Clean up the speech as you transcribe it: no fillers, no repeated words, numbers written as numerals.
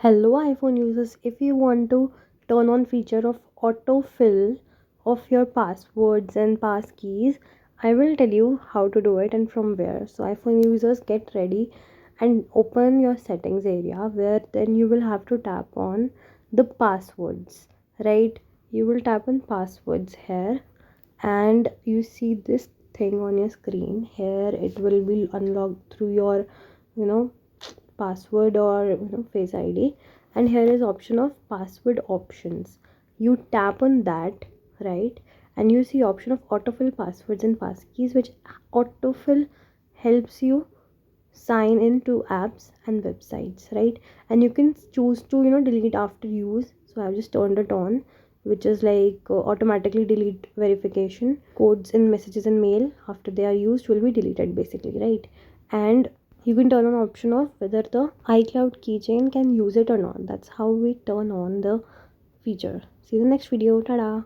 Hello iPhone users, if you want to turn on feature of autofill of your passwords and passkeys, I will tell you how to do it and from where. So iPhone users, get ready and open your settings area, where then you will have to tap on the passwords, right? You will tap on passwords here, and you see this thing on your screen here. It will be unlocked through your you know password or face id, and here is option of password options. You tap on that, right? And you see option of autofill passwords and passkeys, which autofill helps you sign in to apps and websites, right? And you can choose to delete after use. So I've just turned it on, which is like automatically delete verification codes in messages and mail after they are used will be deleted basically, right? And you can turn on option of whether the iCloud keychain can use it or not. That's how we turn on the feature. See you in the next video. Tada.